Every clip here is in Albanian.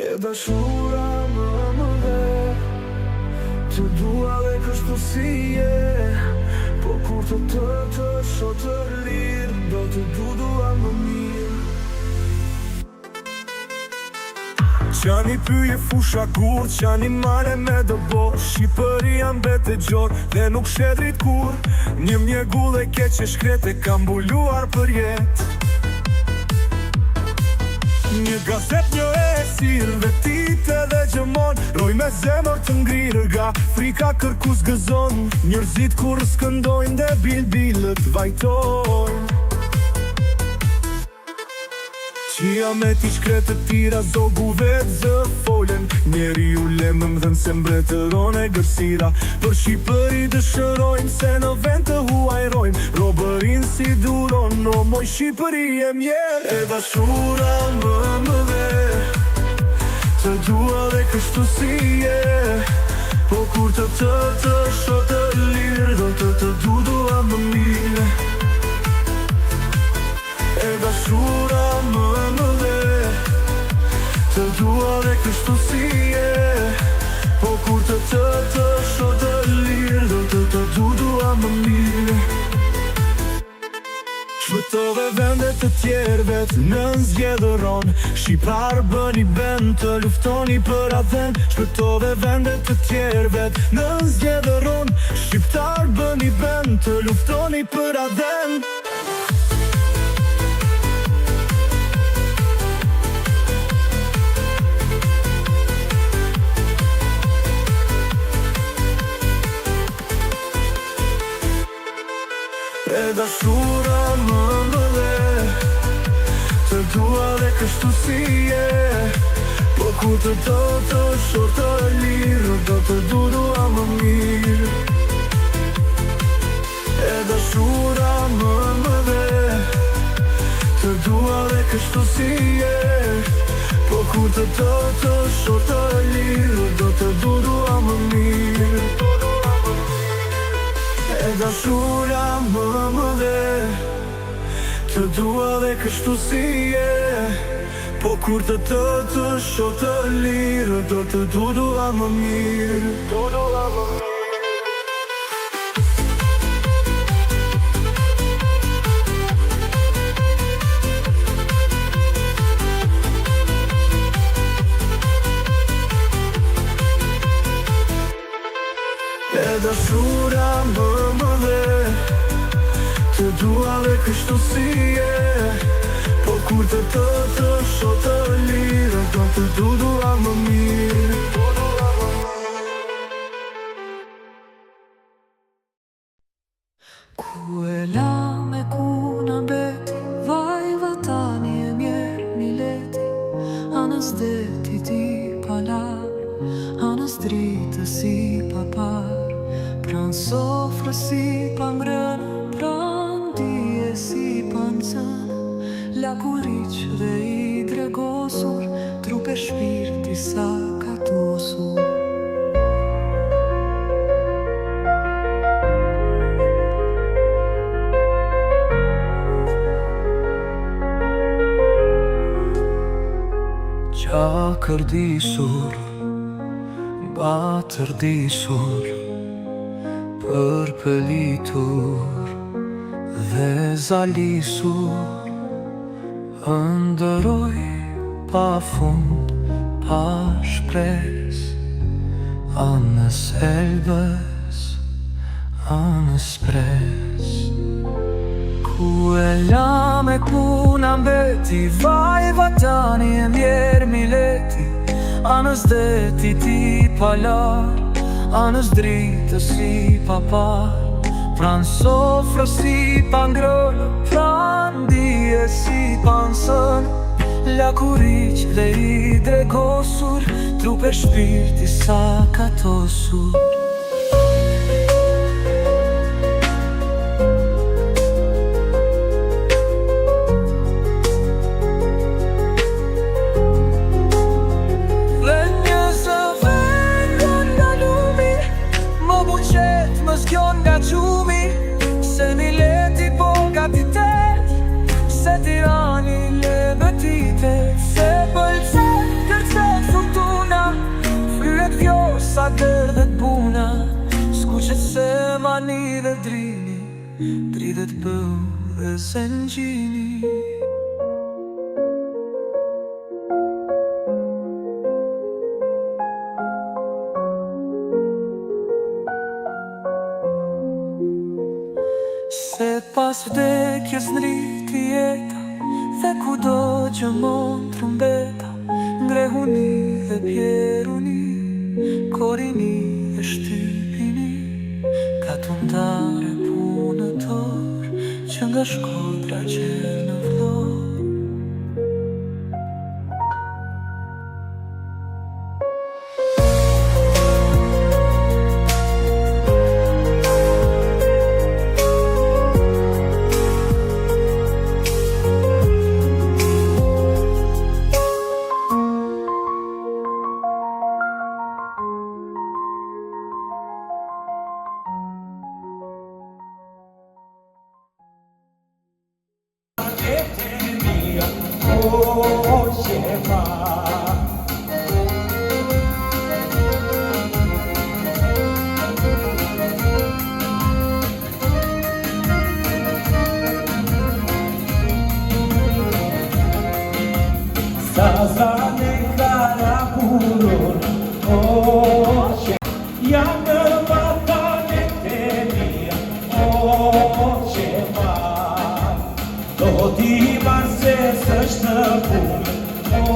E dashura më dhe të dua dhe kështu si je. Po kur të shoh të lirë, do të dua më mirë. Qani pyje fusha kur, qani male me dëbo. Shqipëria mbet e gjor dhe nuk shedrit kur. Një mjegull e keq e shkret e kam mbuluar për jet. Një gazet, një esir, vetit edhe gjëmon. Roj me zemër të ngrirë ga frika kërkus gëzon. Njërzit kur skëndojnë dhe bilbilët vajtojnë. Qia me t'i shkretë të tira zogu vetë zë folen. Njeri u lemëm dhe nëse mbretëron e gërsira. Për Shqipëri dëshërojnë se në vend të huajrojnë. Robërin si duron, o moj Shqipëri e mjerë. E dashura më dhe të dua dhe kështu si je. Po kur të shoh të lirë, do të dua më mirë. E dashura më dhe të dua dhe kështu si je. Po kur të shoh të lirë, do të dua më mirë. Shpëtove vendet të tjerëvet në zgjedhëron. Shqiptar bëni bend të luftoni për atë. Shpëtove vendet të tjerëvet në zgjedhëron. Shqiptar bëni bend të luftoni për atë. E dashura më dhe të dua dhe kështu si je. Po kur të shoh të lirë, do të dua më mirë. E dashura më dhe të dua dhe kështu si je. Po kur të shoh të lirë, do të dua më mirë. E dashura më dhe të dua dhe kështu si je. Po kur të shoh të lirë, do të dua më mirë. E dashura më dhe të dua dhe kështu si je. Po kur të shoh të lirë, do të dua më mirë. Ku e la me ku na beti, vaj vatani e mjerë mileti. Anës deti ti palar, anës dritë si papar. Pran sofrë si pangrënë, pran dije si pancënë. Lakuriq dhe i dregosur, trupe shpirti sa katosur. Qakërdisur, batërdisur, përpëlitur dhe zalisur. Ndëroj pa fund, pa shpres, anës elbës, anës pres. Ku e la me ku na mbeti, vaj vatani e mjerë mileti. Anës deti ti palar, anës dritë si papar. Pran sofrë si pangrënë, pran dije si pancënë. Lakuriq dhe i dregosur, trupe shpirti sa katosur. Dhe një zëven nga lumi, më buqet më zgjon nga gjumi. Se mileti po gatitet, se Tirani le betite. Se pëlqet kërcet Dridhet bëu dhe zengjini. Se pas vdekjes nriti jeta, dhe kudo gjëmon trumbeta, ngrehuni dhe pjeruni, korini dhe shtypini, ka tundare punëtor, që nga Shkodra qenë në Vlorë. Sazane karaburur, oqe, janë vatanet e mia, oqe marë. Do t'i marë se s'është punë,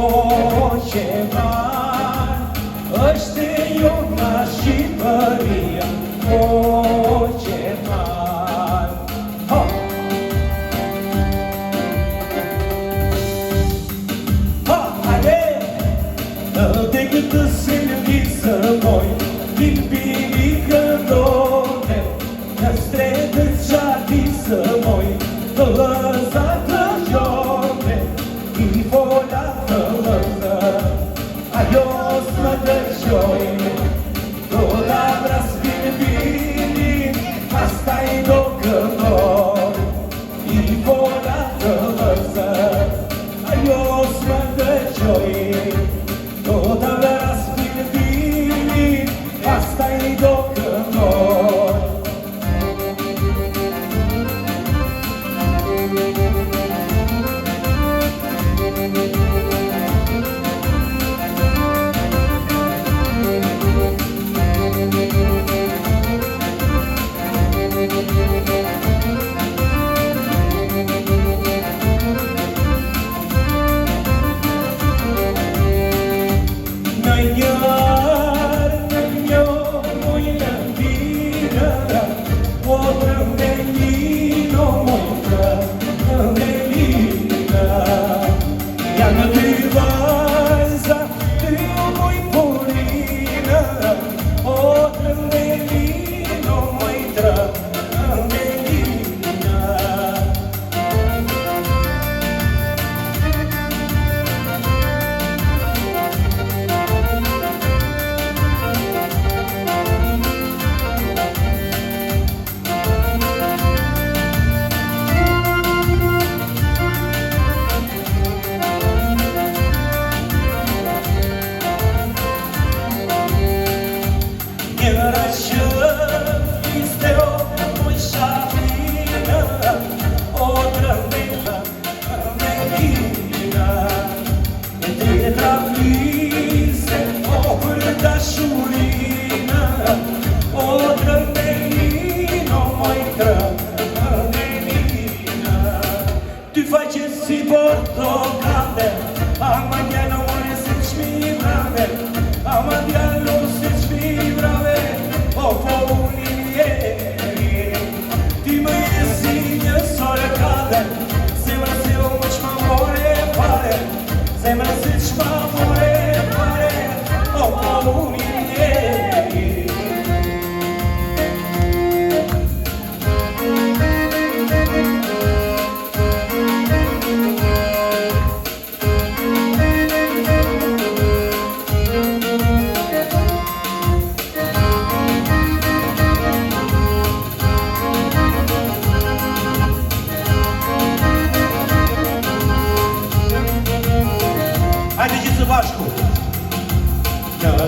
oqe marë. është jo nga Shqipëria, oqe marë. Dhe këtë servisë moj, Lipini këndone, në stretët qatisë moj, të lëza të gjone, I fola të lëza, ajo s'më dëgjoj, do da vras Lipinin, pastaj do këndoj, I fola të lëza, ajo s'më dëgjoj, do da vras Lipinin, pastaj do këndoj.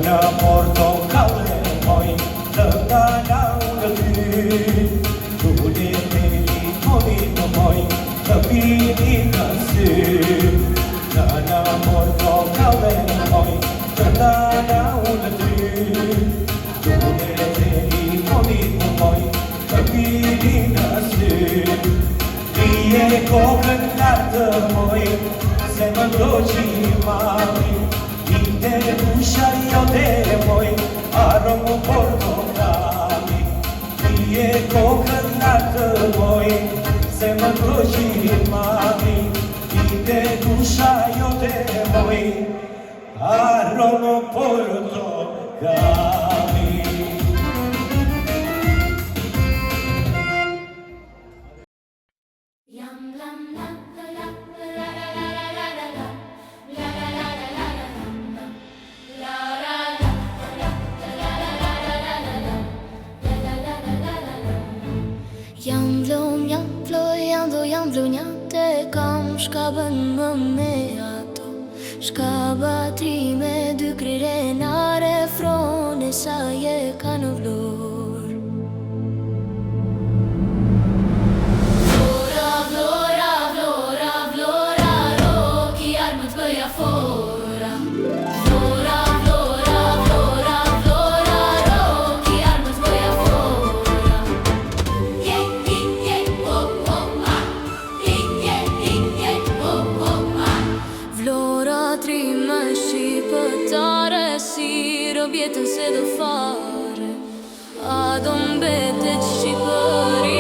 Në portokale moj, të galau në ty, tullit të pini në sy. Nëna mor kokave moj, këndana unë ty. Dune telefonit moj, të pini në sy. Vije kokën lartë moj, se më doqi mami. Inde usha jote moj, aromo portokali. Vije kokën lartë moj, se më doqi mami. Inde usha jote moj, aromo portokali. Jam vlunjate kam shkabën më me ato. Shkaba 3 me 2 krirenare, frone sa je ka në vlor. Vlora, vlora, vlora, vlora, roki armët bëja fora. Vlora, vlora, vlora, vlora, roki armët bëja fora. Vlora 3 më shqipëtare, si robjetën se do fare. A do mbetet Shqipëri